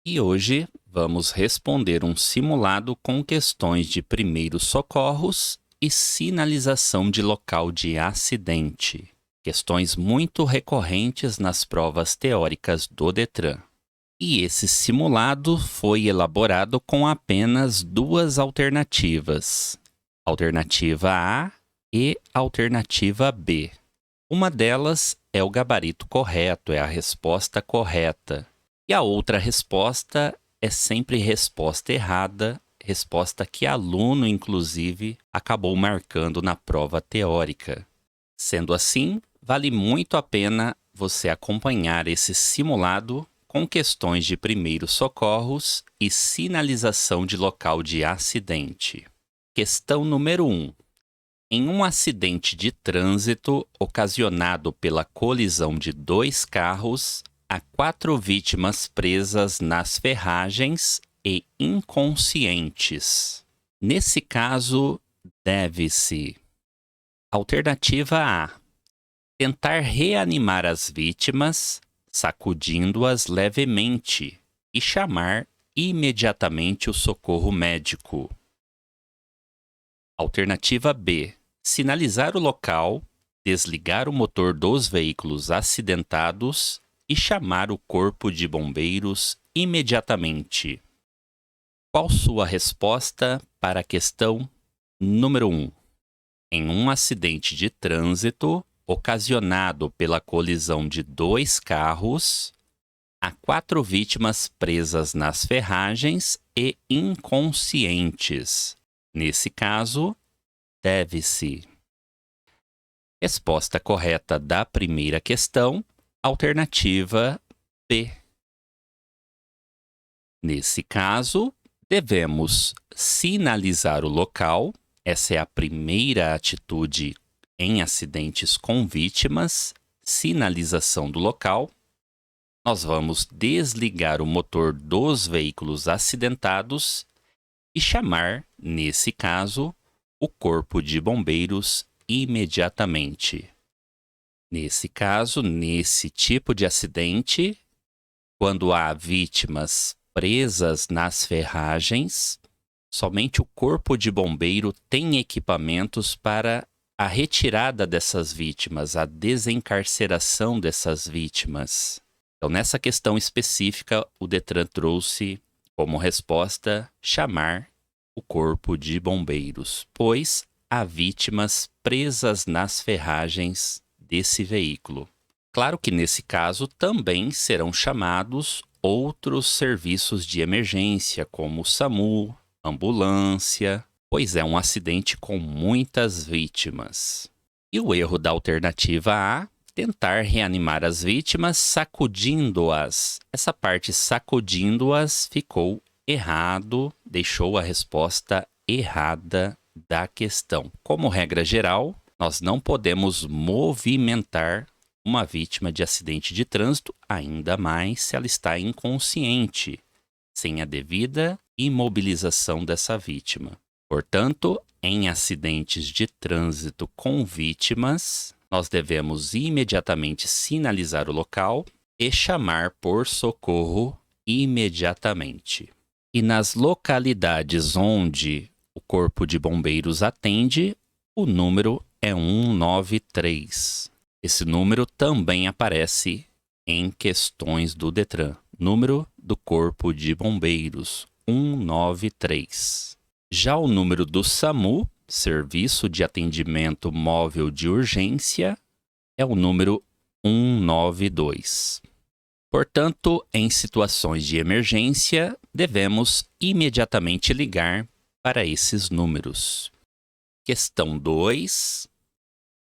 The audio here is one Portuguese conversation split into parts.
E hoje vamos responder um simulado com questões de primeiros socorros e sinalização de local de acidente. Questões muito recorrentes nas provas teóricas do Detran. E esse simulado foi elaborado com apenas duas alternativas: alternativa A e alternativa B. Uma delas é o gabarito correto, é a resposta correta. E a outra resposta é sempre resposta errada, resposta que aluno, inclusive, acabou marcando na prova teórica. Sendo assim, vale muito a pena você acompanhar esse simulado com questões de primeiros socorros e sinalização de local de acidente. Questão número 1. Em um acidente de trânsito ocasionado pela colisão de dois carros, há 4 vítimas presas nas ferragens e inconscientes. Nesse caso, deve-se: alternativa A, tentar reanimar as vítimas, sacudindo-as levemente e chamar imediatamente o socorro médico. Alternativa B, sinalizar o local, desligar o motor dos veículos acidentados e chamar o corpo de bombeiros imediatamente. Qual sua resposta para a questão número 1? Em um acidente de trânsito ocasionado pela colisão de dois carros, há 4 vítimas presas nas ferragens e inconscientes. Nesse caso, deve-se: resposta correta da primeira questão, alternativa B. Nesse caso, devemos sinalizar o local. Essa é a primeira atitude em acidentes com vítimas, sinalização do local. Nós vamos desligar o motor dos veículos acidentados e chamar, nesse caso, o corpo de bombeiros imediatamente. Nesse caso, nesse tipo de acidente, quando há vítimas presas nas ferragens, somente o corpo de bombeiro tem equipamentos para a retirada dessas vítimas, a desencarceração dessas vítimas. Então, nessa questão específica, o Detran trouxe como resposta chamar o corpo de bombeiros, pois há vítimas presas nas ferragens desse veículo. Claro que nesse caso também serão chamados outros serviços de emergência, como o SAMU, ambulância, pois é um acidente com muitas vítimas. E o erro da alternativa A: tentar reanimar as vítimas sacudindo-as. Essa parte sacudindo-as ficou errado, deixou a resposta errada da questão. Como regra geral, nós não podemos movimentar uma vítima de acidente de trânsito, ainda mais se ela está inconsciente, sem a devida imobilização dessa vítima. Portanto, em acidentes de trânsito com vítimas, nós devemos imediatamente sinalizar o local e chamar por socorro imediatamente. E nas localidades onde o Corpo de Bombeiros atende, o número é 193. Esse número também aparece em questões do Detran. Número do Corpo de Bombeiros, 193. Já o número do SAMU, Serviço de Atendimento Móvel de Urgência, é o número 192. Portanto, em situações de emergência, devemos imediatamente ligar para esses números. Questão 2.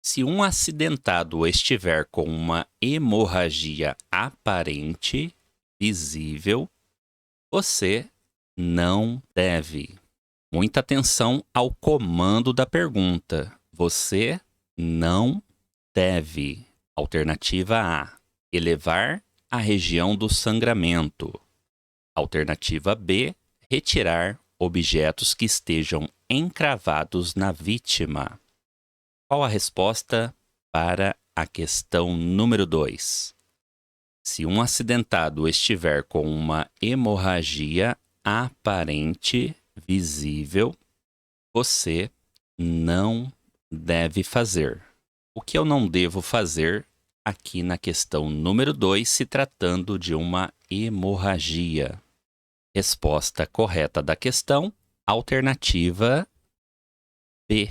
Se um acidentado estiver com uma hemorragia aparente, visível, você não deve. Muita atenção ao comando da pergunta. Você não deve. Alternativa A: elevar a região do sangramento. Alternativa B: retirar objetos que estejam encravados na vítima. Qual a resposta para a questão número 2? Se um acidentado estiver com uma hemorragia aparente, visível, você não deve fazer. O que eu não devo fazer aqui na questão número 2, se tratando de uma hemorragia? Resposta correta da questão, alternativa B.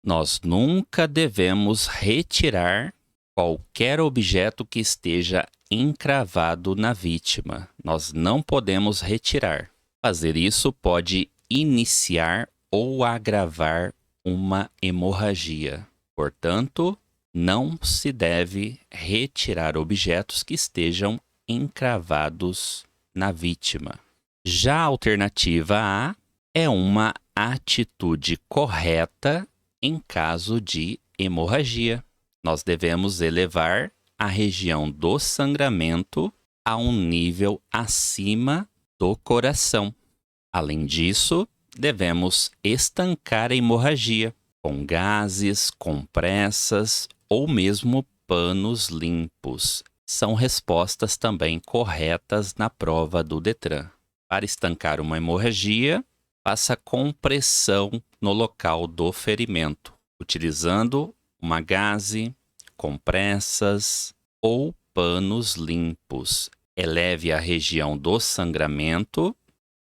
Nós nunca devemos retirar qualquer objeto que esteja encravado na vítima. Nós não podemos retirar. Fazer isso pode iniciar ou agravar uma hemorragia. Portanto, não se deve retirar objetos que estejam encravados na vítima. Já a alternativa A é uma atitude correta em caso de hemorragia. Nós devemos elevar a região do sangramento a um nível acima do coração. Além disso, devemos estancar a hemorragia com gases, compressas ou mesmo panos limpos. São respostas também corretas na prova do Detran. Para estancar uma hemorragia, faça compressão no local do ferimento, utilizando uma gaze, compressas ou panos limpos. Eleve a região do sangramento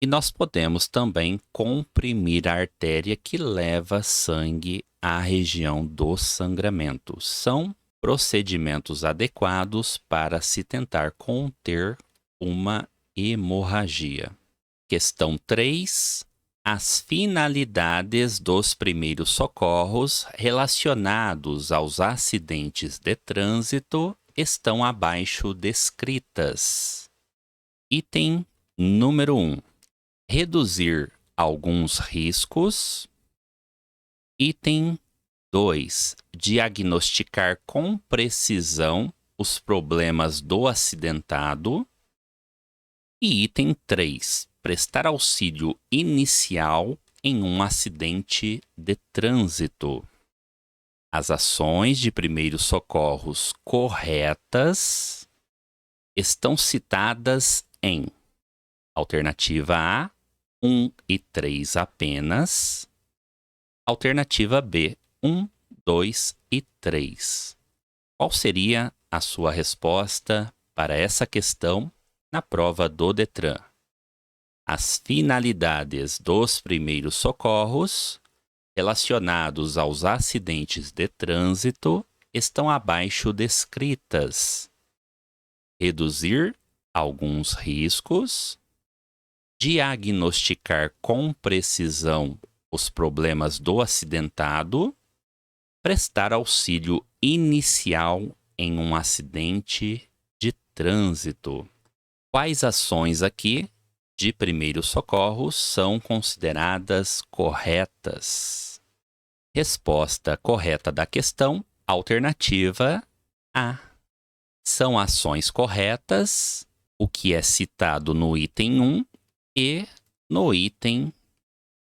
e nós podemos também comprimir a artéria que leva sangue à região do sangramento. São procedimentos adequados para se tentar conter uma hemorragia. Questão 3. As finalidades dos primeiros socorros relacionados aos acidentes de trânsito estão abaixo descritas. Item número 1. Reduzir alguns riscos. Item 2. Diagnosticar com precisão os problemas do acidentado. E item 3. Prestar auxílio inicial em um acidente de trânsito. As ações de primeiros socorros corretas estão citadas em alternativa A, 1 e 3 apenas. Alternativa B, 1, 2 e 3. Qual seria a sua resposta para essa questão na prova do Detran? As finalidades dos primeiros socorros relacionados aos acidentes de trânsito estão abaixo descritas. Reduzir alguns riscos, diagnosticar com precisão os problemas do acidentado, prestar auxílio inicial em um acidente de trânsito. Quais ações aqui de primeiros socorros são consideradas corretas? Resposta correta da questão, alternativa A. São ações corretas, o que é citado no item 1 e no item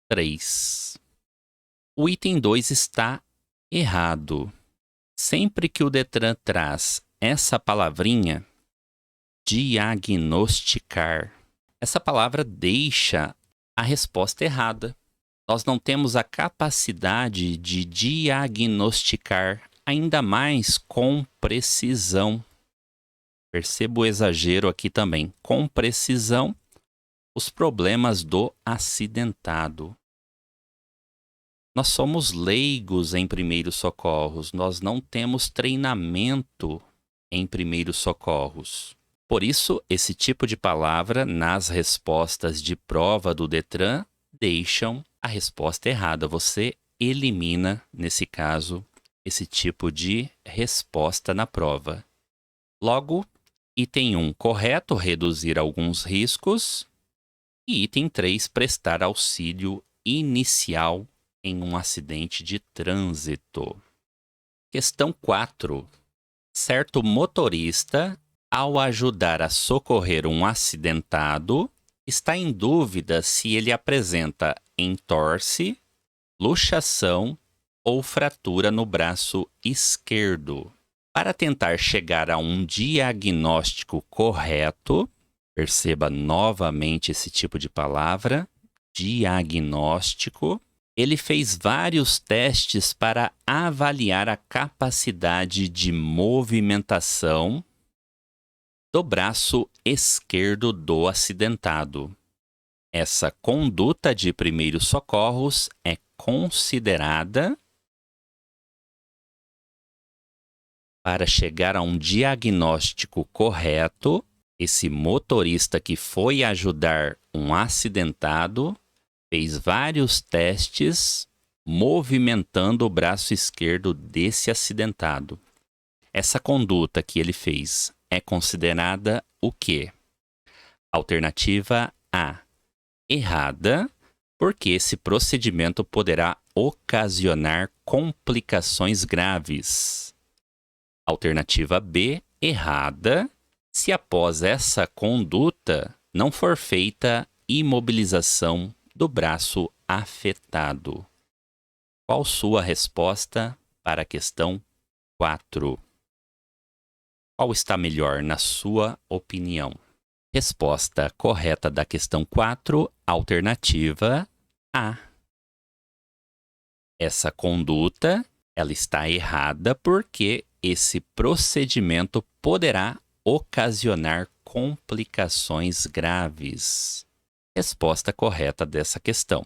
3. O item 2 está errado. Sempre que o Detran traz essa palavrinha, diagnosticar, essa palavra deixa a resposta errada. Nós não temos a capacidade de diagnosticar, ainda mais com precisão. Perceba o exagero aqui também. Com precisão, os problemas do acidentado. Nós somos leigos em primeiros socorros. Nós não temos treinamento em primeiros socorros. Por isso, esse tipo de palavra nas respostas de prova do Detran deixam a resposta errada. Você elimina, nesse caso, esse tipo de resposta na prova. Logo, item 1, correto, reduzir alguns riscos. E item 3, prestar auxílio inicial em um acidente de trânsito. Questão 4. Certo motorista, ao ajudar a socorrer um acidentado, está em dúvida se ele apresenta entorse, luxação ou fratura no braço esquerdo. Para tentar chegar a um diagnóstico correto, perceba novamente esse tipo de palavra, diagnóstico. Ele fez vários testes para avaliar a capacidade de movimentação do braço esquerdo do acidentado. Essa conduta de primeiros socorros é considerada para chegar a um diagnóstico correto. Esse motorista que foi ajudar um acidentado fez vários testes movimentando o braço esquerdo desse acidentado. Essa conduta que ele fez é considerada o quê? Alternativa A, errada, porque esse procedimento poderá ocasionar complicações graves. Alternativa B, errada, se após essa conduta não for feita imobilização do braço afetado. Qual sua resposta para a questão 4? Qual está melhor na sua opinião? Resposta correta da questão 4, alternativa A. Essa conduta, ela está errada porque esse procedimento poderá ocasionar complicações graves. Resposta correta dessa questão.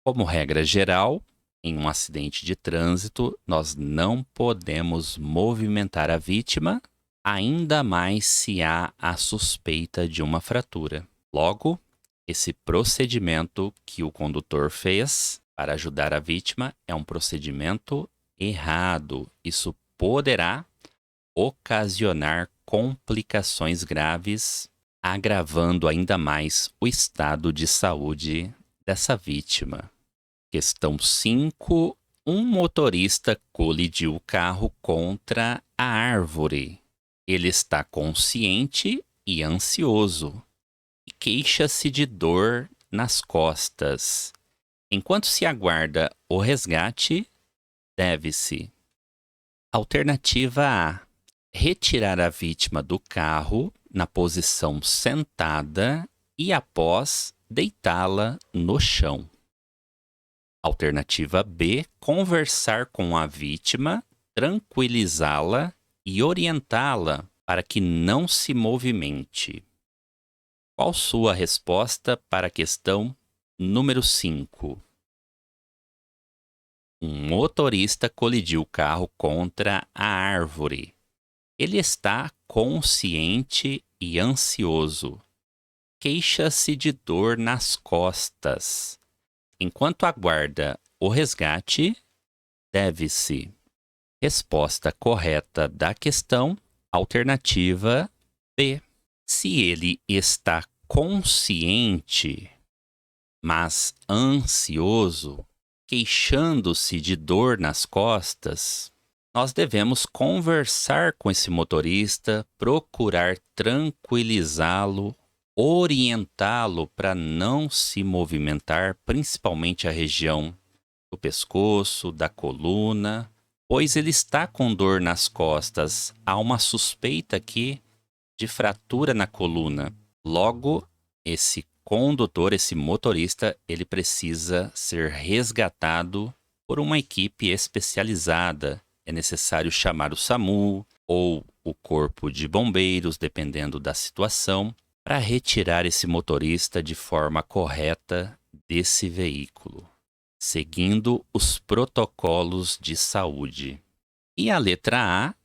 Como regra geral, em um acidente de trânsito, nós não podemos movimentar a vítima, ainda mais se há a suspeita de uma fratura. Logo, esse procedimento que o condutor fez para ajudar a vítima é um procedimento errado. Isso poderá ocasionar complicações graves, agravando ainda mais o estado de saúde dessa vítima. Questão 5. Um motorista colidiu o carro contra a árvore. Ele está consciente e ansioso e queixa-se de dor nas costas. Enquanto se aguarda o resgate, deve-se: alternativa A, retirar a vítima do carro na posição sentada e após deitá-la no chão. Alternativa B, conversar com a vítima, tranquilizá-la e orientá-la para que não se movimente. Qual sua resposta para a questão número 5? Um motorista colidiu o carro contra a árvore. Ele está consciente e ansioso. Queixa-se de dor nas costas. Enquanto aguarda o resgate, deve-se. Resposta correta da questão, alternativa B. Se ele está consciente, mas ansioso, queixando-se de dor nas costas, nós devemos conversar com esse motorista, procurar tranquilizá-lo, orientá-lo para não se movimentar, principalmente a região do pescoço, da coluna, pois ele está com dor nas costas. Há uma suspeita aqui de fratura na coluna. Logo, esse condutor, esse motorista, ele precisa ser resgatado por uma equipe especializada. É necessário chamar o SAMU ou o corpo de bombeiros, dependendo da situação, para retirar esse motorista de forma correta desse veículo, seguindo os protocolos de saúde. E a letra A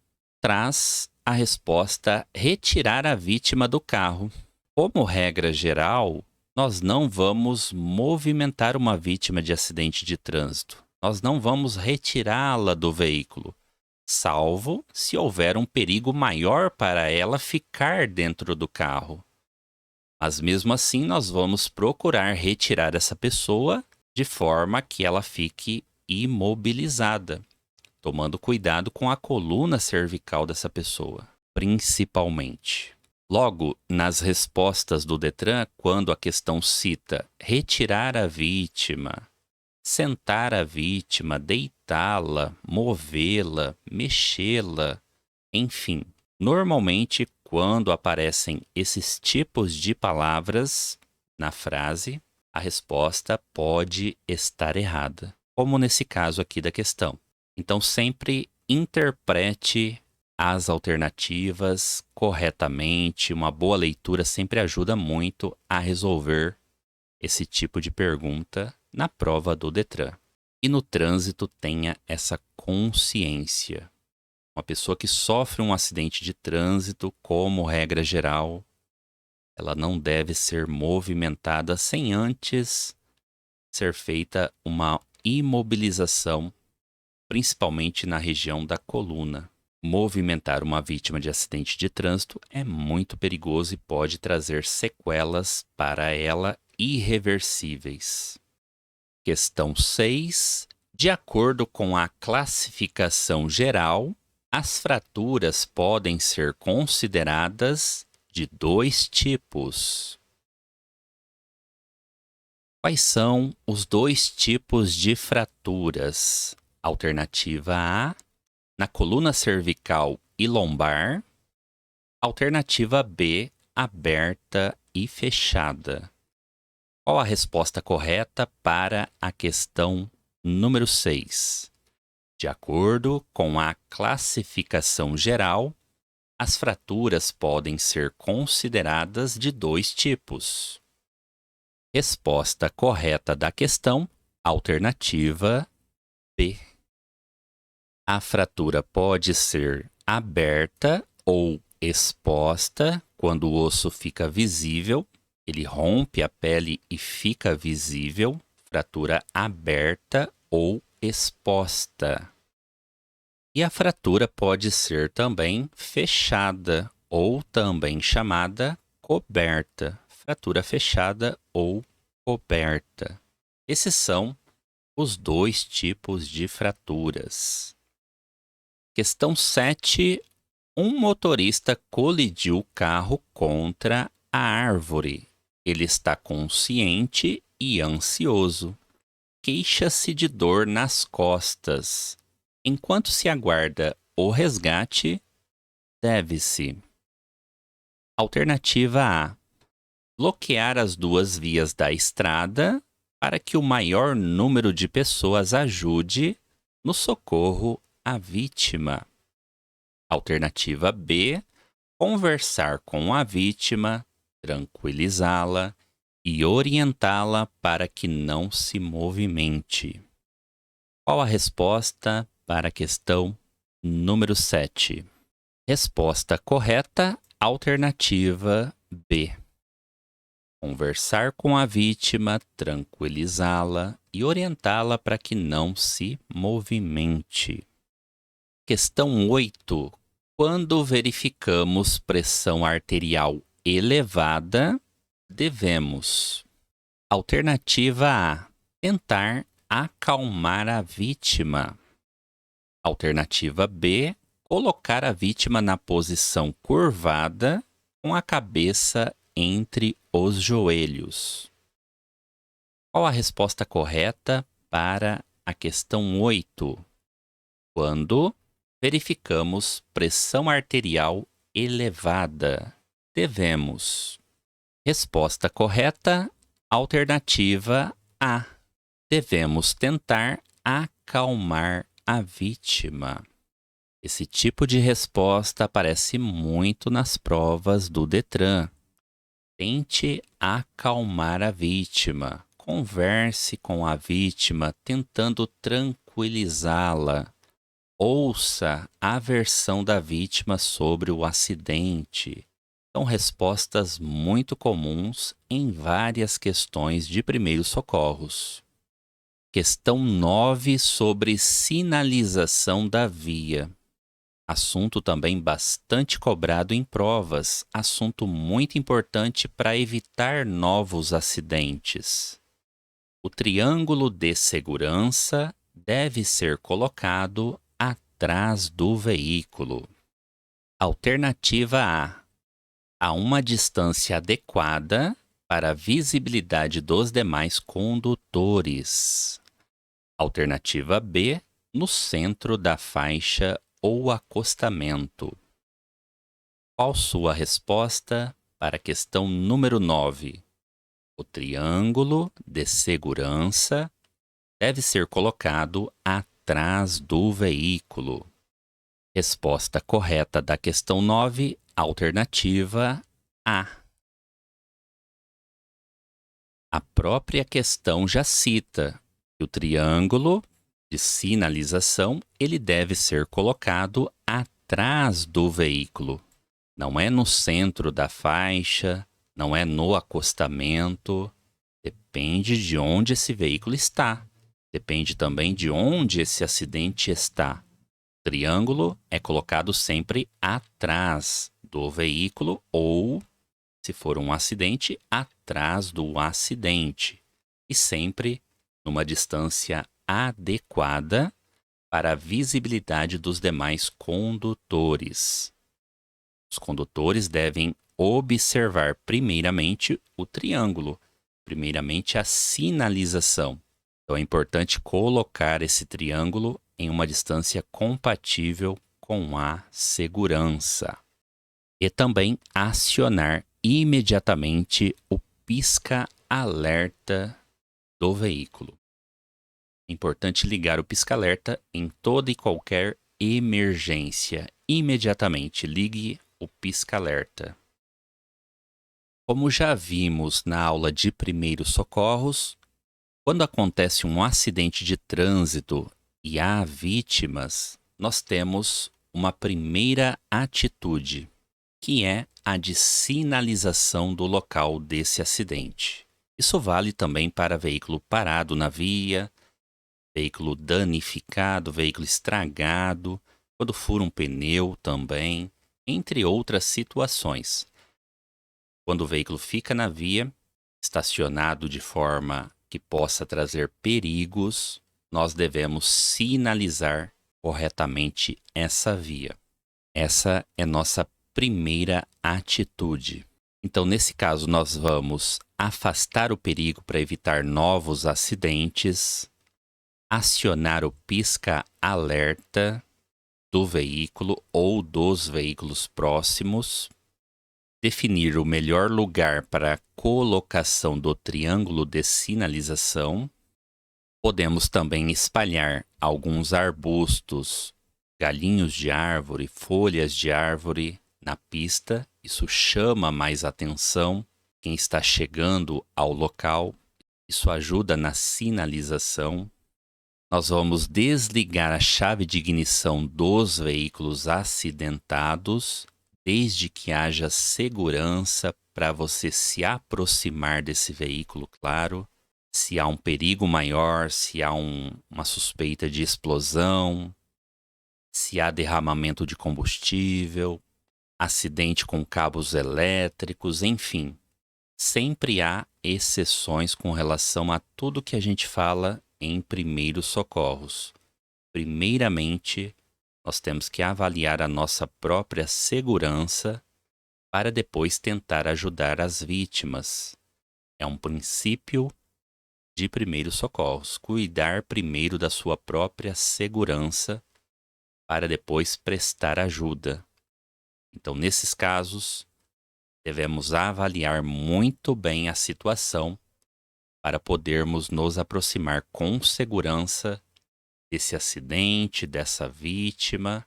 traz a resposta: retirar a vítima do carro. Como regra geral, nós não vamos movimentar uma vítima de acidente de trânsito. Nós não vamos retirá-la do veículo, salvo se houver um perigo maior para ela ficar dentro do carro. Mas mesmo assim, nós vamos procurar retirar essa pessoa de forma que ela fique imobilizada, tomando cuidado com a coluna cervical dessa pessoa, principalmente. Logo, nas respostas do Detran, quando a questão cita retirar a vítima, sentar a vítima, deitá-la, movê-la, mexê-la, Enfim, normalmente, quando aparecem esses tipos de palavras na frase, a resposta pode estar errada, como nesse caso aqui da questão. Então, sempre interprete as alternativas corretamente. Uma boa leitura sempre ajuda muito a resolver esse tipo de pergunta na prova do Detran. E no trânsito, tenha essa consciência. Uma pessoa que sofre um acidente de trânsito, como regra geral, ela não deve ser movimentada sem antes ser feita uma imobilização, principalmente na região da coluna. Movimentar uma vítima de acidente de trânsito é muito perigoso e pode trazer sequelas para ela irreversíveis. Questão 6. De acordo com a classificação geral, as fraturas podem ser consideradas de 2 tipos. Quais são os 2 tipos de fraturas? Alternativa A, na coluna cervical e lombar. Alternativa B, aberta e fechada. Qual a resposta correta para a questão número 6? De acordo com a classificação geral, as fraturas podem ser consideradas de 2 tipos. Resposta correta da questão, alternativa B. A fratura pode ser aberta ou exposta quando o osso fica visível, ele rompe a pele e fica visível, fratura aberta ou exposta. E a fratura pode ser também fechada ou também chamada coberta, fratura fechada ou coberta. Esses são os 2 tipos de fraturas. Questão 7. Um motorista colidiu o carro contra a árvore. Ele está consciente e ansioso. Queixa-se de dor nas costas. Enquanto se aguarda o resgate, deve-se: alternativa A, bloquear as 2 vias da estrada para que o maior número de pessoas ajude no socorro à vítima. Alternativa B, conversar com a vítima, tranquilizá-la e orientá-la para que não se movimente. Qual a resposta para a questão número 7? Resposta correta, alternativa B. Conversar com a vítima, tranquilizá-la e orientá-la para que não se movimente. Questão 8. Quando verificamos pressão arterial elevada, devemos: alternativa A, tentar acalmar a vítima. Alternativa B, colocar a vítima na posição curvada com a cabeça entre os joelhos. Qual a resposta correta para a questão 8? Quando verificamos pressão arterial elevada, devemos: resposta correta, alternativa A. Devemos tentar acalmar a vítima. Esse tipo de resposta aparece muito nas provas do Detran. Tente acalmar a vítima. Converse com a vítima, tentando tranquilizá-la. Ouça a versão da vítima sobre o acidente. São respostas muito comuns em várias questões de primeiros socorros. Questão 9 sobre sinalização da via. Assunto também bastante cobrado em provas, assunto muito importante para evitar novos acidentes. O triângulo de segurança deve ser colocado atrás do veículo. Alternativa A, a uma distância adequada para a visibilidade dos demais condutores. Alternativa B, no centro da faixa ou acostamento. Qual sua resposta para a questão número 9? O triângulo de segurança deve ser colocado atrás do veículo. Resposta correta da questão 9, alternativa A. A própria questão já cita que o triângulo de sinalização ele deve ser colocado atrás do veículo. Não é no centro da faixa, não é no acostamento. Depende de onde esse veículo está. Depende também de onde esse acidente está. O triângulo é colocado sempre atrás do veículo ou, se for um acidente, atrás do acidente. E sempre numa distância adequada para a visibilidade dos demais condutores. Os condutores devem observar primeiramente o triângulo, primeiramente a sinalização. Então é importante colocar esse triângulo em uma distância compatível com a segurança. E também acionar imediatamente o pisca-alerta do veículo. É importante ligar o pisca-alerta em toda e qualquer emergência. Imediatamente ligue o pisca-alerta. Como já vimos na aula de primeiros socorros, quando acontece um acidente de trânsito e há vítimas, nós temos uma primeira atitude, que é a de sinalização do local desse acidente. Isso vale também para veículo parado na via, veículo danificado, veículo estragado, quando fura um pneu também, entre outras situações. Quando o veículo fica na via, estacionado de forma que possa trazer perigos, nós devemos sinalizar corretamente essa via. Essa é nossa primeira atitude. Então, nesse caso, nós vamos afastar o perigo para evitar novos acidentes, acionar o pisca-alerta do veículo ou dos veículos próximos, definir o melhor lugar para a colocação do triângulo de sinalização. Podemos também espalhar alguns arbustos, galhinhos de árvore, folhas de árvore na pista. Isso chama mais atenção quem está chegando ao local. Isso ajuda na sinalização. Nós vamos desligar a chave de ignição dos veículos acidentados, desde que haja segurança para você se aproximar desse veículo, claro. Se há um perigo maior, se há uma suspeita de explosão, se há derramamento de combustível, acidente com cabos elétricos, enfim. Sempre há exceções com relação a tudo que a gente fala em primeiros socorros. Primeiramente, nós temos que avaliar a nossa própria segurança para depois tentar ajudar as vítimas. É um princípio de primeiros socorros. Cuidar primeiro da sua própria segurança para depois prestar ajuda. Então, nesses casos, devemos avaliar muito bem a situação para podermos nos aproximar com segurança desse acidente, dessa vítima.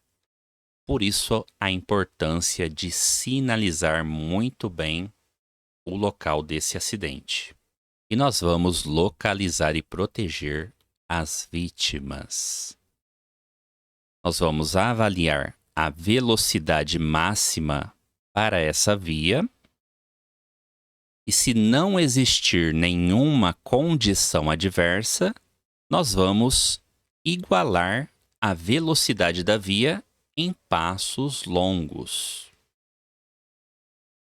Por isso, a importância de sinalizar muito bem o local desse acidente. E nós vamos localizar e proteger as vítimas. Nós vamos avaliar a velocidade máxima para essa via. E se não existir nenhuma condição adversa, nós vamos igualar a velocidade da via em passos longos.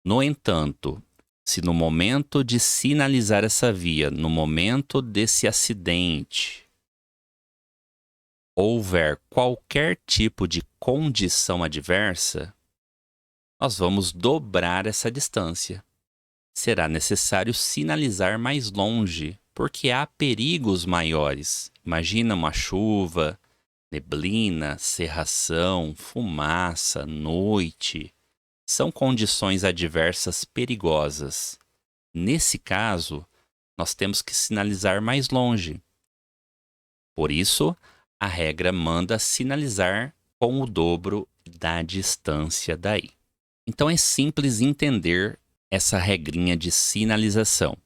No entanto, se no momento de sinalizar essa via, no momento desse acidente, houver qualquer tipo de condição adversa, nós vamos dobrar essa distância. Será necessário sinalizar mais longe, porque há perigos maiores. Imagina uma chuva, neblina, cerração, fumaça, noite. são condições adversas perigosas. Nesse caso, nós temos que sinalizar mais longe. Por isso, a regra manda sinalizar com o dobro da distância daí. Então é simples entender essa regrinha de sinalização.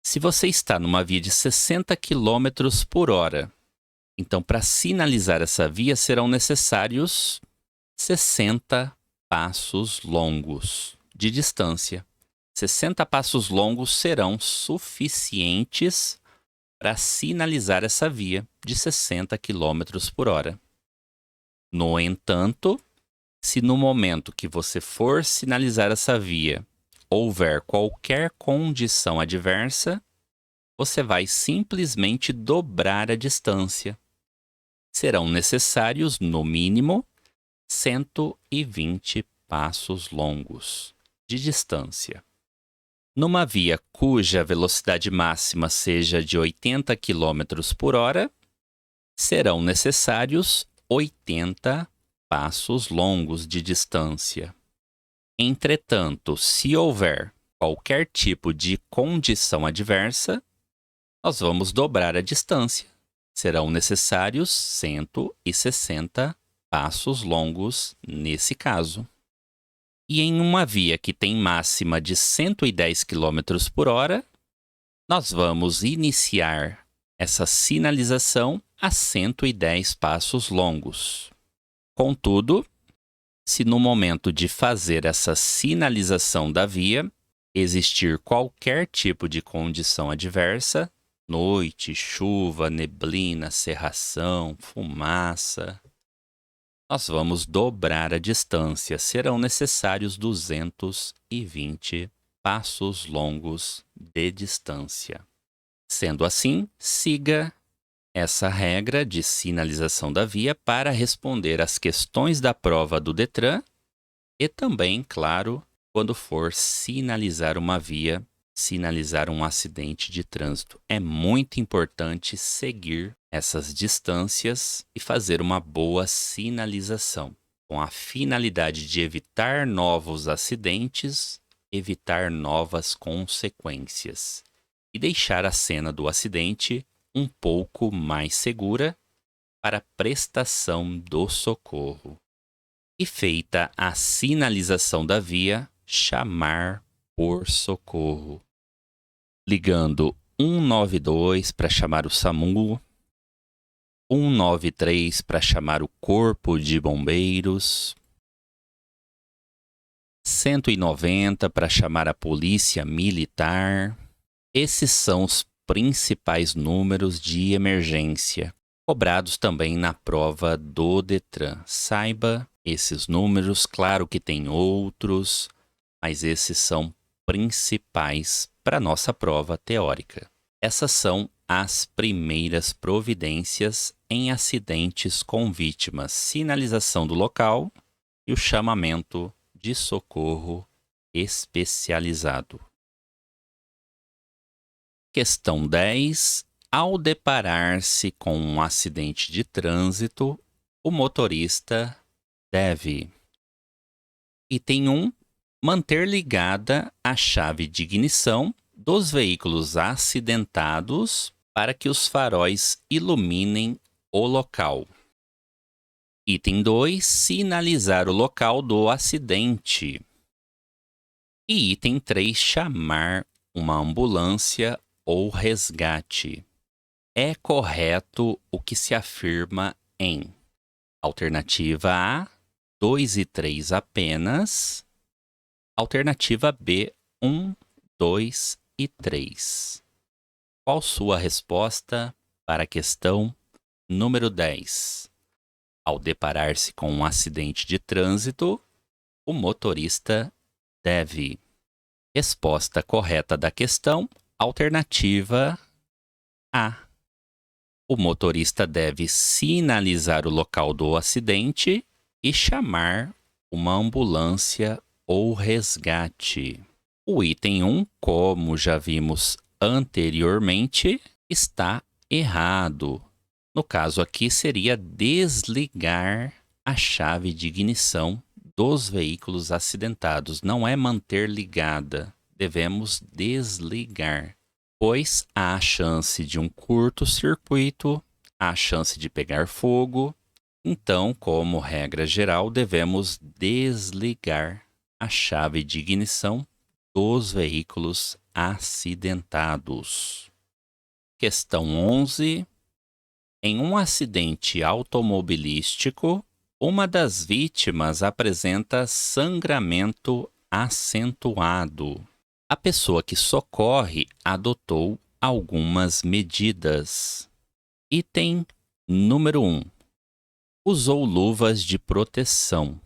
Se você está numa via de 60 km por hora, então para sinalizar essa via serão necessários 60 passos longos de distância. 60 passos longos serão suficientes para sinalizar essa via de 60 km por hora. No entanto, se no momento que você for sinalizar essa via houver qualquer condição adversa, você vai simplesmente dobrar a distância. Serão necessários, no mínimo, 120 passos longos de distância. Numa via cuja velocidade máxima seja de 80 km por hora, serão necessários 80 passos longos de distância. Entretanto, se houver qualquer tipo de condição adversa, nós vamos dobrar a distância. Serão necessários 160 passos longos nesse caso. E em uma via que tem máxima de 110 km por hora, nós vamos iniciar essa sinalização a 110 passos longos. Contudo, se no momento de fazer essa sinalização da via existir qualquer tipo de condição adversa, noite, chuva, neblina, cerração, fumaça, nós vamos dobrar a distância. Serão necessários 220 passos longos de distância. Sendo assim, siga essa regra de sinalização da via para responder às questões da prova do Detran e também, claro, quando for sinalizar uma via, sinalizar um acidente de trânsito. É muito importante seguir essas distâncias e fazer uma boa sinalização, com a finalidade de evitar novos acidentes, evitar novas consequências e deixar a cena do acidente um pouco mais segura para a prestação do socorro. E feita a sinalização da via, chamar por socorro, ligando 192 para chamar o SAMU, 193 para chamar o Corpo de Bombeiros, 190 para chamar a Polícia Militar. Esses são os principais números de emergência, cobrados também na prova do Detran. Saiba esses números, claro que tem outros, mas esses são principais para a nossa prova teórica. Essas são as primeiras providências em acidentes com vítimas: sinalização do local e o chamamento de socorro especializado. Questão 10. Ao deparar-se com um acidente de trânsito, o motorista deve: Item 1. Manter ligada a chave de ignição dos veículos acidentados para que os faróis iluminem o local. Item 2. Sinalizar o local do acidente. E item 3. Chamar uma ambulância ou resgate. É correto o que se afirma em alternativa A, 2 e 3 apenas. Alternativa B, 1, 2 e 3. Qual sua resposta para a questão número 10? Ao deparar-se com um acidente de trânsito, o motorista deve. Resposta correta da questão, alternativa A. O motorista deve sinalizar o local do acidente e chamar uma ambulância ou resgate. O item 1, como já vimos anteriormente, está errado. No caso aqui, seria desligar a chave de ignição dos veículos acidentados. Não é manter ligada, devemos desligar, pois há a chance de um curto-circuito, há a chance de pegar fogo. Então, como regra geral, devemos desligar a chave de ignição dos veículos acidentados. Questão 11. Em um acidente automobilístico, uma das vítimas apresenta sangramento acentuado. A pessoa que socorre adotou algumas medidas. Item número 1. Usou luvas de proteção.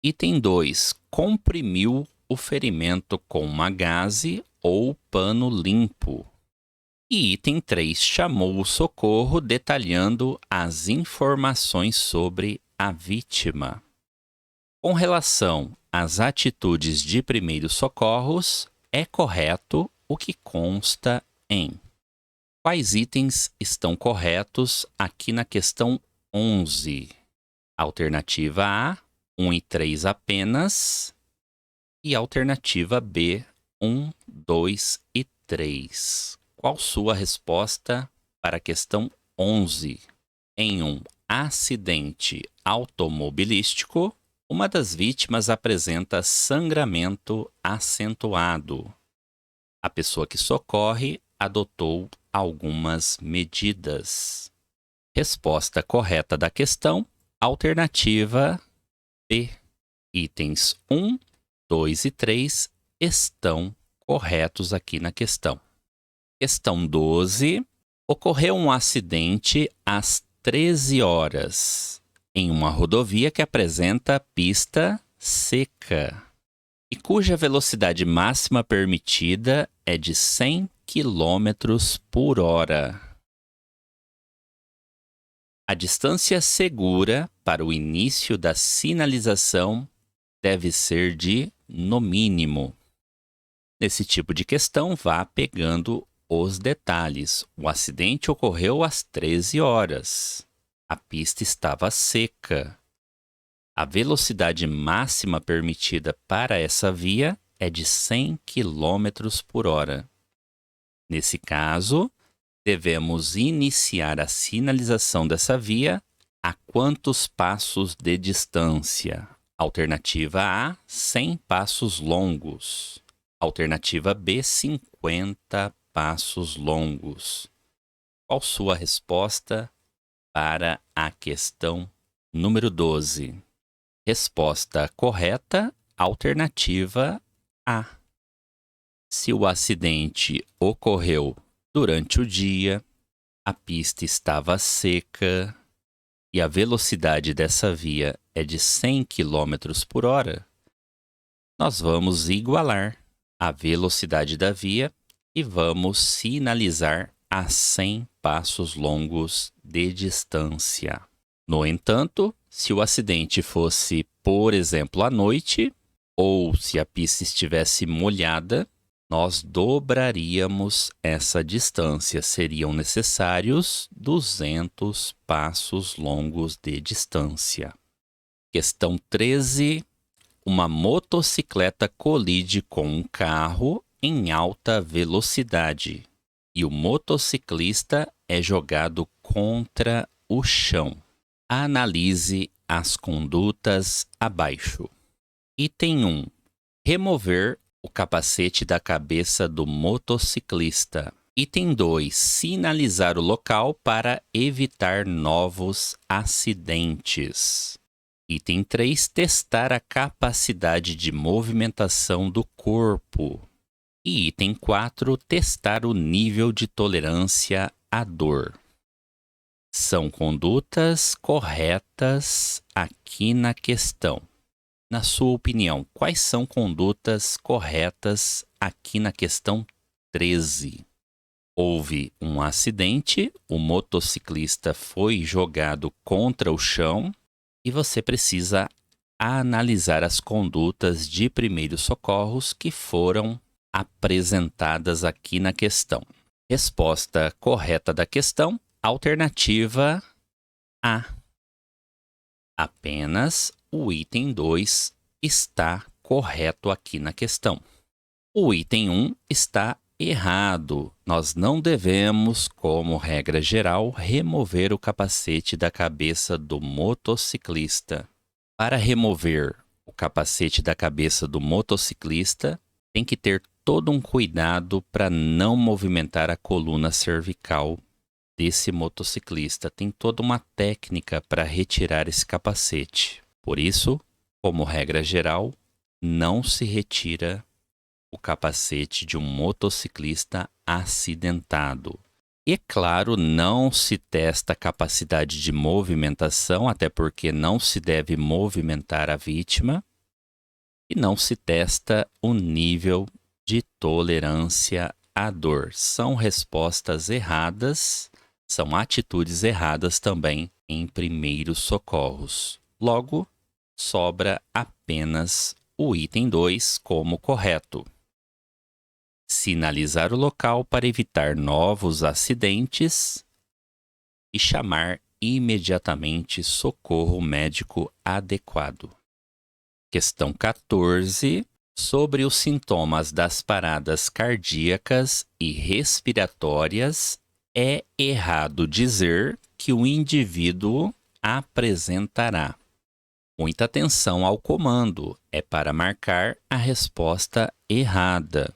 Item 2. Comprimiu o ferimento com uma gaze ou pano limpo. E item 3. Chamou o socorro detalhando as informações sobre a vítima. Com relação às atitudes de primeiros socorros, é correto o que consta em. Quais itens estão corretos aqui na questão 11? Alternativa A, 1 e 3 apenas. E alternativa B, 1, 2 e 3. Qual sua resposta para a questão 11? Em um acidente automobilístico, uma das vítimas apresenta sangramento acentuado. A pessoa que socorre adotou algumas medidas. Resposta correta da questão, alternativa B. Itens 1, 2 e 3 estão corretos aqui na questão. Questão 12. Ocorreu um acidente às 13 horas em uma rodovia que apresenta pista seca e cuja velocidade máxima permitida é de 100 km por hora. A distância segura para o início da sinalização deve ser de, no mínimo. Nesse tipo de questão, vá pegando os detalhes. O acidente ocorreu às 13 horas. A pista estava seca. A velocidade máxima permitida para essa via é de 100 km por hora. Nesse caso, devemos iniciar a sinalização dessa via a quantos passos de distância? Alternativa A, 100 passos longos. Alternativa B, 50 passos longos. Qual sua resposta para a questão número 12? Resposta correta, alternativa A. Se o acidente ocorreu durante o dia, a pista estava seca e a velocidade dessa via é de 100 km por hora, nós vamos igualar a velocidade da via e vamos sinalizar a 100 passos longos de distância. No entanto, se o acidente fosse, por exemplo, à noite, ou se a pista estivesse molhada, nós dobraríamos essa distância. Seriam necessários 200 passos longos de distância. Questão 13. Uma motocicleta colide com um carro em alta velocidade e o motociclista é jogado contra o chão. Analise as condutas abaixo. Item 1. Remover o capacete da cabeça do motociclista. Item 2. Sinalizar o local para evitar novos acidentes. Item 3. Testar a capacidade de movimentação do corpo. E item 4. Testar o nível de tolerância à dor. São condutas corretas aqui na questão. Na sua opinião, quais são condutas corretas aqui na questão 13? Houve um acidente, o motociclista foi jogado contra o chão e você precisa analisar as condutas de primeiros socorros que foram apresentadas aqui na questão. Resposta correta da questão, alternativa A. Apenas o item 2 está correto aqui na questão. O item 1 está errado. Nós não devemos, como regra geral, remover o capacete da cabeça do motociclista. Para remover o capacete da cabeça do motociclista, tem que ter todo um cuidado para não movimentar a coluna cervical desse motociclista. Tem toda uma técnica para retirar esse capacete. Por isso, como regra geral, não se retira o capacete de um motociclista acidentado. E, é claro, não se testa a capacidade de movimentação, até porque não se deve movimentar a vítima, e não se testa o nível de tolerância à dor. São respostas erradas, são atitudes erradas também em primeiros socorros. Logo, sobra apenas o item 2 como correto. Sinalizar o local para evitar novos acidentes e chamar imediatamente socorro médico adequado. Questão 14. Sobre os sintomas das paradas cardíacas e respiratórias, é errado dizer que o indivíduo apresentará. Muita atenção ao comando, é para marcar a resposta errada.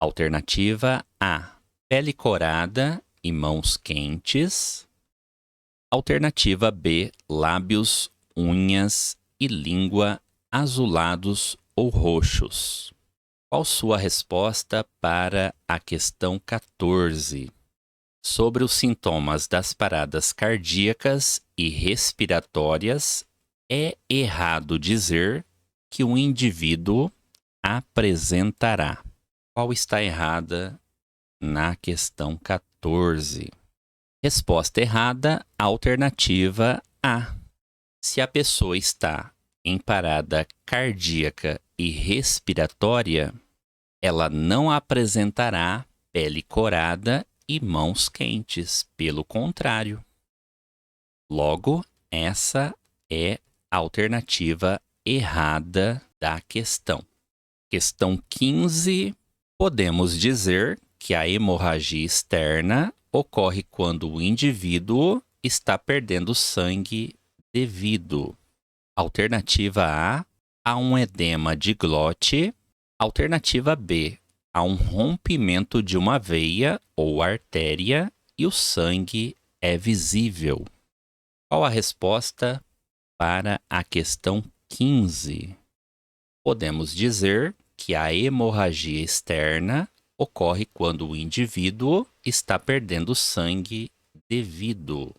Alternativa A: pele corada e mãos quentes. Alternativa B: lábios, unhas e língua azulados ou roxos. Qual sua resposta para a questão 14? Sobre os sintomas das paradas cardíacas e respiratórias, é errado dizer que o indivíduo apresentará. Qual está errada na questão 14? Resposta errada, alternativa A. Se a pessoa está em parada cardíaca e respiratória, ela não apresentará pele corada e mãos quentes. Pelo contrário. Logo, essa é a alternativa errada da questão. Questão 15. Podemos dizer que a hemorragia externa ocorre quando o indivíduo está perdendo sangue devido. Alternativa A, há um edema de glote. Alternativa B, há um rompimento de uma veia ou artéria e o sangue é visível. Qual a resposta para a questão 15? Podemos dizer que a hemorragia externa ocorre quando o indivíduo está perdendo sangue devido.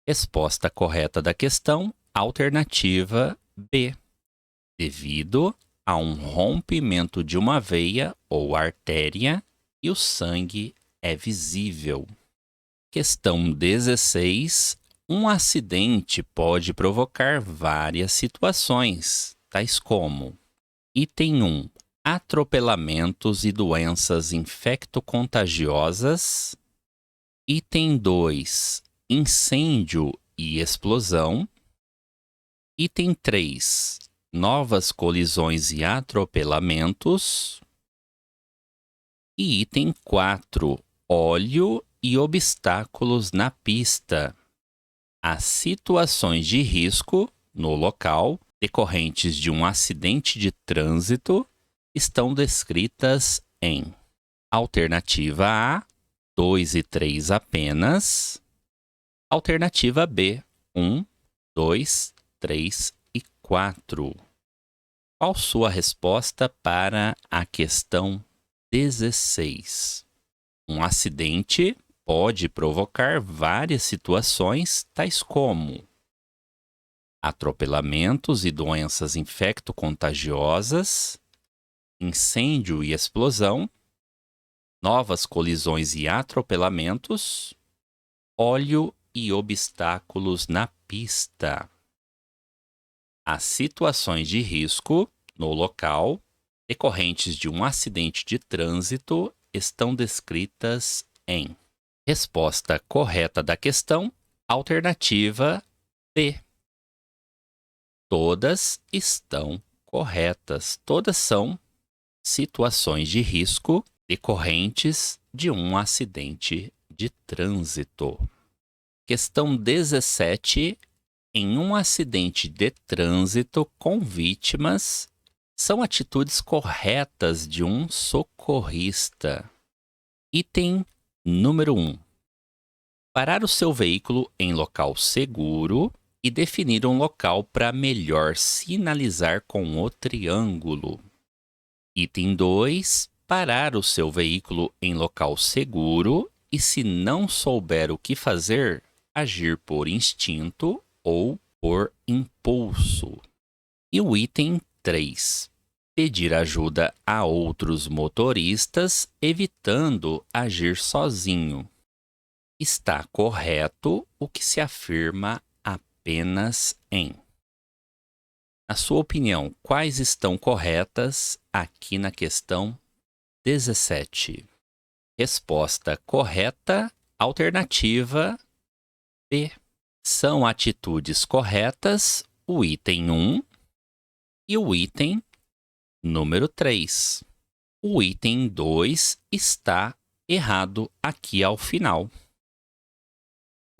Resposta correta da questão, alternativa B. Devido a um rompimento de uma veia ou artéria e o sangue é visível. Questão 16. Um acidente pode provocar várias situações, tais como: item 1. Atropelamentos e doenças infecto-contagiosas. Item 2. Incêndio e explosão. Item 3. Novas colisões e atropelamentos. E item 4. Óleo e obstáculos na pista. As situações de risco no local decorrentes de um acidente de trânsito estão descritas em alternativa A, 2 e 3 apenas. Alternativa B, 1, 2, 3 e 4. Qual sua resposta para a questão 16? Um acidente pode provocar várias situações, tais como atropelamentos e doenças infecto-contagiosas, incêndio e explosão, novas colisões e atropelamentos, óleo e obstáculos na pista. As situações de risco no local decorrentes de um acidente de trânsito estão descritas em resposta correta da questão, alternativa D. Todas estão corretas. Todas são situações de risco decorrentes de um acidente de trânsito. Questão 17. Em um acidente de trânsito com vítimas, são atitudes corretas de um socorrista. Item número 1. Parar o seu veículo em local seguro e definir um local para melhor sinalizar com o triângulo. Item 2. Parar o seu veículo em local seguro e, se não souber o que fazer, agir por instinto ou por impulso. E o item 3. Pedir ajuda a outros motoristas, evitando agir sozinho. Está correto o que se afirma apenas em. Na sua opinião, quais estão corretas aqui na questão 17? Resposta correta, alternativa B. São atitudes corretas o item 1 e o item número 3. O item 2 está errado aqui ao final.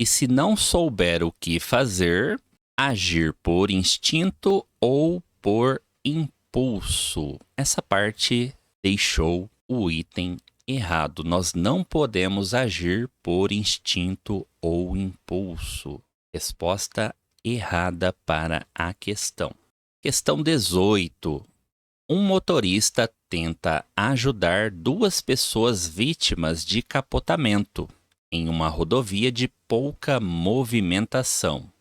E se não souber o que fazer, agir por instinto ou por impulso. Essa parte deixou o item errado. Nós não podemos agir por instinto ou impulso. Resposta errada para a questão. Questão 18. Um motorista tenta ajudar duas pessoas vítimas de capotamento em uma rodovia de pouca movimentação.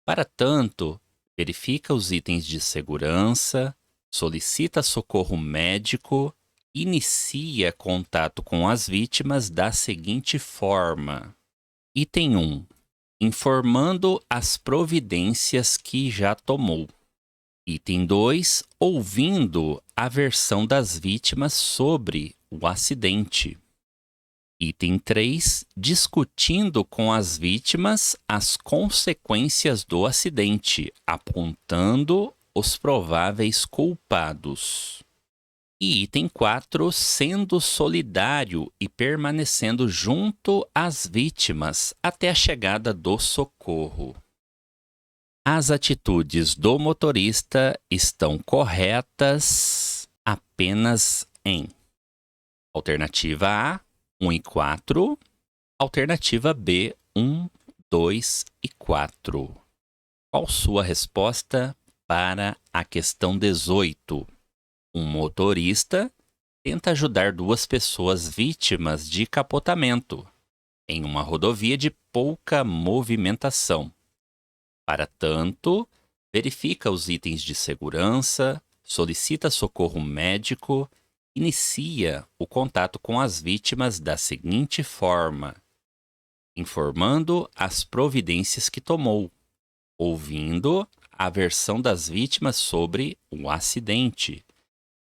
Para tanto, verifica os itens de segurança, solicita socorro médico, inicia contato com as vítimas da seguinte forma. Item 1. Informando as providências que já tomou. Item 2. Ouvindo a versão das vítimas sobre o acidente. Item 3. Discutindo com as vítimas as consequências do acidente, apontando os prováveis culpados. E item 4. Sendo solidário e permanecendo junto às vítimas até a chegada do socorro. As atitudes do motorista estão corretas apenas em alternativa A, 1 e 4, alternativa B, 1, 2 e 4. Qual sua resposta para a questão 18? Um motorista tenta ajudar duas pessoas vítimas de capotamento em uma rodovia de pouca movimentação. Para tanto, verifica os itens de segurança, solicita socorro médico, inicia o contato com as vítimas da seguinte forma: informando as providências que tomou, ouvindo a versão das vítimas sobre o acidente,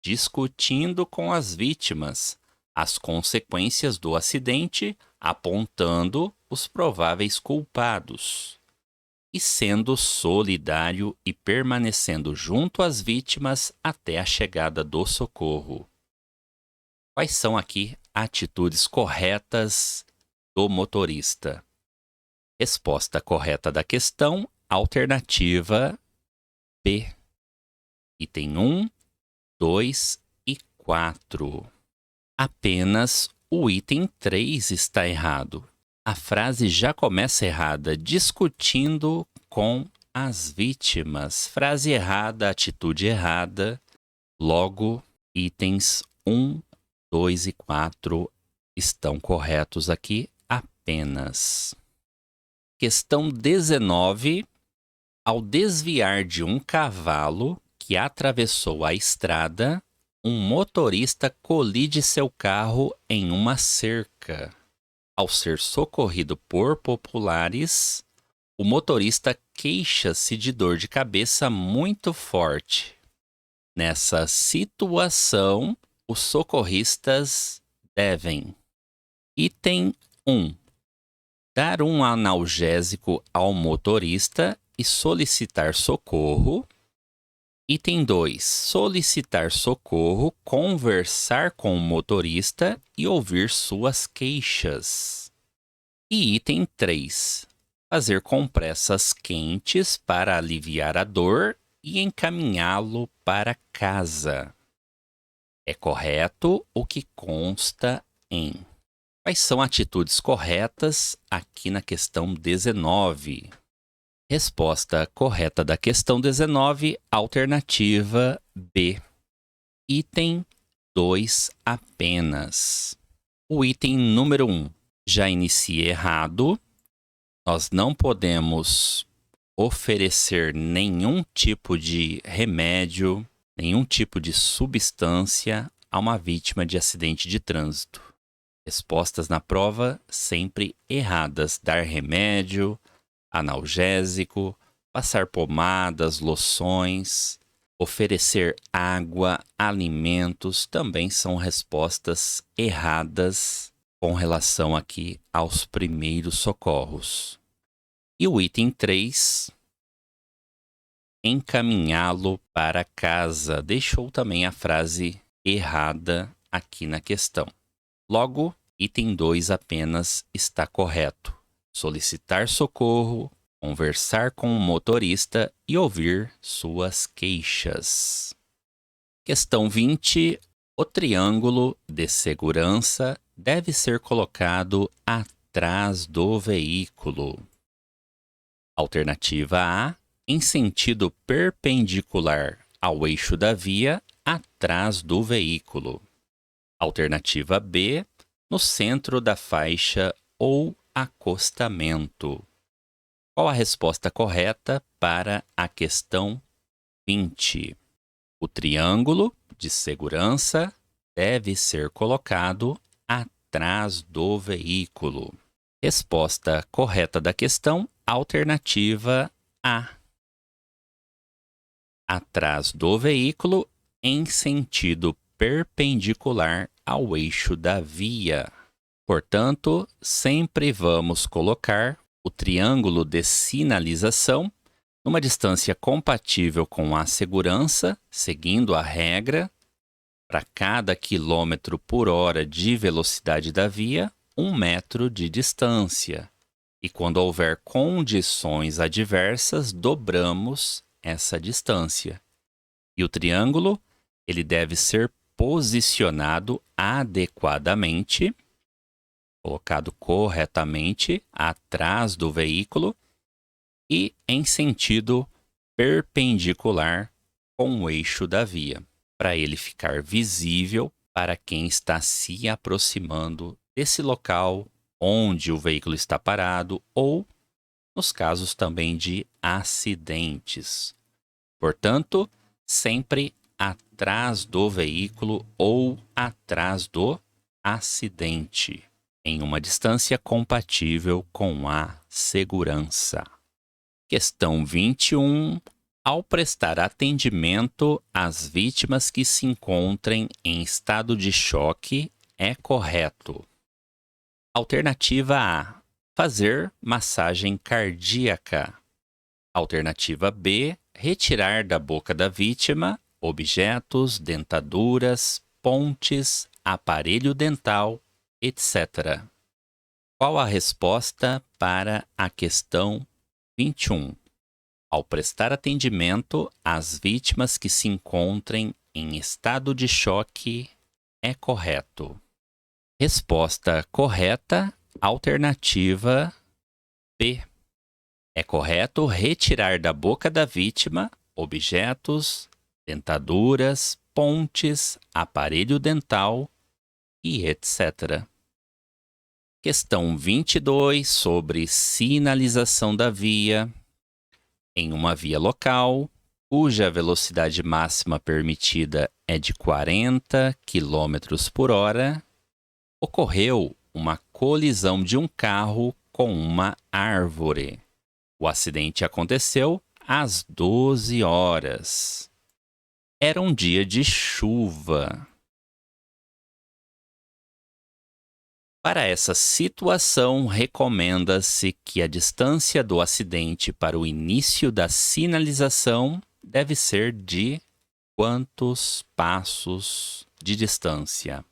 discutindo com as vítimas as consequências do acidente, apontando os prováveis culpados, e sendo solidário e permanecendo junto às vítimas até a chegada do socorro. Quais são aqui atitudes corretas do motorista? Resposta correta da questão, alternativa B. Item 1, 2 e 4. Apenas o item 3 está errado. A frase já começa errada, discutindo com as vítimas. Frase errada, atitude errada. Logo, itens 1, 2 e 4 estão corretos aqui apenas. Questão 19. Ao desviar de um cavalo que atravessou a estrada, um motorista colide seu carro em uma cerca. Ao ser socorrido por populares, o motorista queixa-se de dor de cabeça muito forte. Nessa situação, os socorristas devem: item 1. Dar um analgésico ao motorista e solicitar socorro. Item 2. Solicitar socorro, conversar com o motorista e ouvir suas queixas. E item 3. Fazer compressas quentes para aliviar a dor e encaminhá-lo para casa. É correto o que consta em. Quais são atitudes corretas aqui na questão 19? Resposta correta da questão 19, alternativa B. Item 2 apenas. O item número 1 já inicia errado. Nós não podemos oferecer nenhum tipo de remédio, nenhum tipo de substância a uma vítima de acidente de trânsito. Respostas na prova sempre erradas. Dar remédio, analgésico, passar pomadas, loções, oferecer água, alimentos, também são respostas erradas com relação aqui aos primeiros socorros. E o item 3, encaminhá-lo para casa, deixou também a frase errada aqui na questão. Logo, item 2 apenas está correto. Solicitar socorro, conversar com o motorista e ouvir suas queixas. Questão 20. O triângulo de segurança deve ser colocado atrás do veículo. Alternativa A, em sentido perpendicular ao eixo da via, atrás do veículo. Alternativa B, no centro da faixa ou acostamento. Qual a resposta correta para a questão 20? O triângulo de segurança deve ser colocado atrás do veículo. Resposta correta da questão, alternativa A. Atrás do veículo em sentido perpendicular ao eixo da via. Portanto, sempre vamos colocar o triângulo de sinalização numa distância compatível com a segurança, seguindo a regra, para cada quilômetro por hora de velocidade da via, 1 metro de distância. E quando houver condições adversas, dobramos essa distância. E o triângulo, ele deve ser posicionado adequadamente, colocado corretamente atrás do veículo e em sentido perpendicular com o eixo da via, para ele ficar visível para quem está se aproximando desse local onde o veículo está parado ou nos casos também de acidentes. Portanto, sempre atrás do veículo ou atrás do acidente, em uma distância compatível com a segurança. Questão 21. Ao prestar atendimento às vítimas que se encontrem em estado de choque, é correto. Alternativa A. Fazer massagem cardíaca. Alternativa B. Retirar da boca da vítima objetos, dentaduras, pontes, aparelho dental, etc. Qual a resposta para a questão 21? Ao prestar atendimento às vítimas que se encontrem em estado de choque, é correto. Resposta correta, alternativa B. É correto retirar da boca da vítima objetos, dentaduras, pontes, aparelho dental e etc. Questão 22 sobre sinalização da via. Em uma via local, cuja velocidade máxima permitida é de 40 km por hora, ocorreu uma colisão de um carro com uma árvore. O acidente aconteceu às 12 horas. Era um dia de chuva. Para essa situação, recomenda-se que a distância do acidente para o início da sinalização deve ser de quantos passos de distância,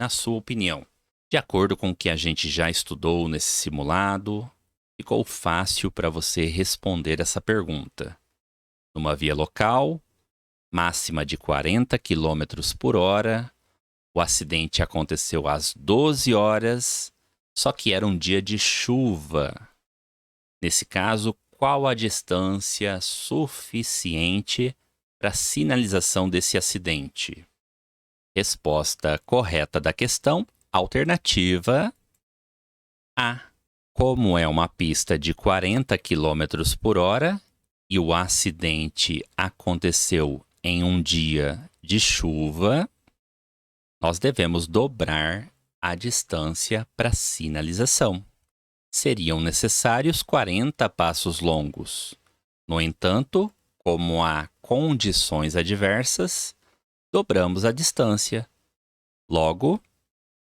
na sua opinião? De acordo com o que a gente já estudou nesse simulado, ficou fácil para você responder essa pergunta. Numa via local, máxima de 40 km por hora, o acidente aconteceu às 12 horas, só que era um dia de chuva. Nesse caso, qual a distância suficiente para a sinalização desse acidente? Resposta correta da questão, alternativa A. Como é uma pista de 40 km por hora e o acidente aconteceu em um dia de chuva, nós devemos dobrar a distância para sinalização. Seriam necessários 40 passos longos. No entanto, como há condições adversas, dobramos a distância. Logo,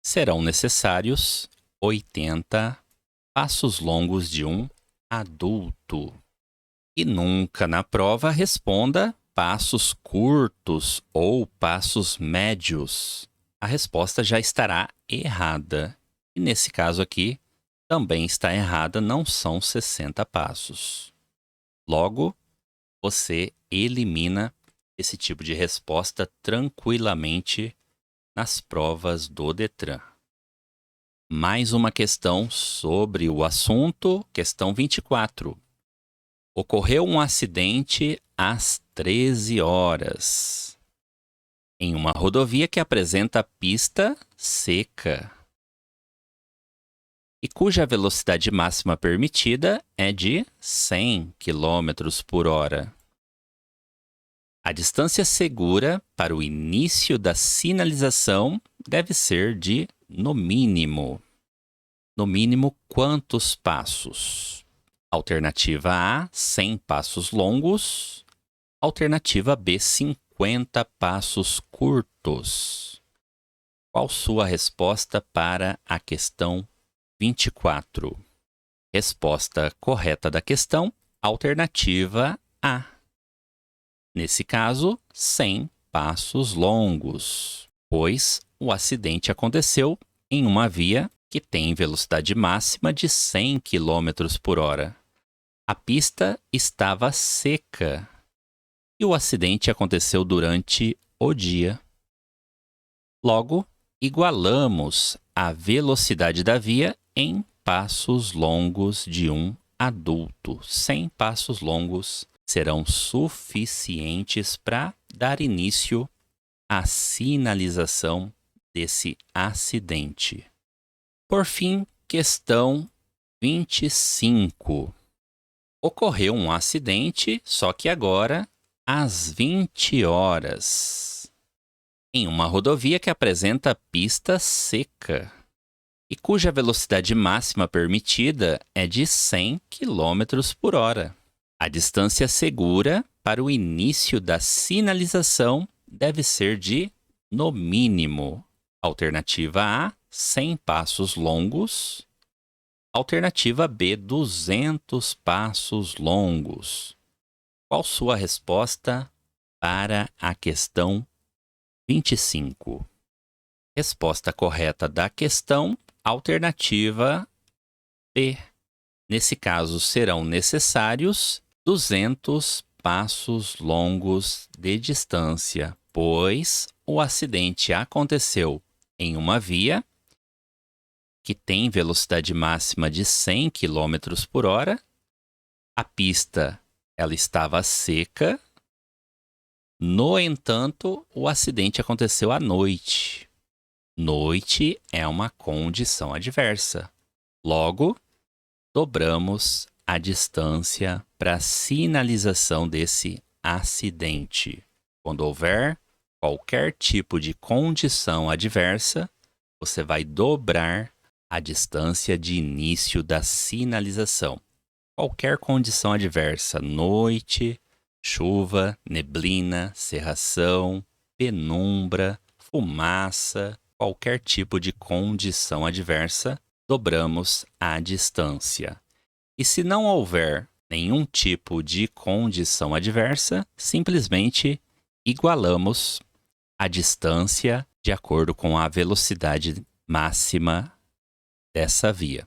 serão necessários 80 passos longos de um adulto. E nunca na prova responda passos curtos ou passos médios. A resposta já estará errada. E nesse caso aqui, também está errada, não são 60 passos. Logo, você elimina esse tipo de resposta tranquilamente nas provas do Detran. Mais uma questão sobre o assunto, questão 24. Ocorreu um acidente às 13 horas em uma rodovia que apresenta pista seca e cuja velocidade máxima permitida é de 100 km por hora. A distância segura para o início da sinalização deve ser de, no mínimo, quantos passos? Alternativa A, 100 passos longos. Alternativa B, 50 passos curtos. Qual sua resposta para a questão 24? Resposta correta da questão, alternativa A. Nesse caso, 100 passos longos, pois o acidente aconteceu em uma via que tem velocidade máxima de 100 km por hora. A pista estava seca e o acidente aconteceu durante o dia. Logo, igualamos a velocidade da via em passos longos de um adulto. 100 passos longos serão suficientes para dar início à sinalização desse acidente. Por fim, questão 25. Ocorreu um acidente, só que agora às 20 horas, em uma rodovia que apresenta pista seca e cuja velocidade máxima permitida é de 100 km por hora. A distância segura para o início da sinalização deve ser de, no mínimo, alternativa A, 100 passos longos. Alternativa B, 200 passos longos. Qual sua resposta para a questão 25? Resposta correta da questão, alternativa B. Nesse caso, serão necessários 200 passos longos de distância, pois o acidente aconteceu em uma via que tem velocidade máxima de 100 km por hora. A pista ela estava seca. No entanto, o acidente aconteceu à noite. Noite é uma condição adversa. Logo, dobramos a distância para a sinalização desse acidente. Quando houver qualquer tipo de condição adversa, você vai dobrar a distância de início da sinalização. Qualquer condição adversa, noite, chuva, neblina, cerração, penumbra, fumaça, qualquer tipo de condição adversa, dobramos a distância. E se não houver nenhum tipo de condição adversa, simplesmente igualamos a distância de acordo com a velocidade máxima dessa via.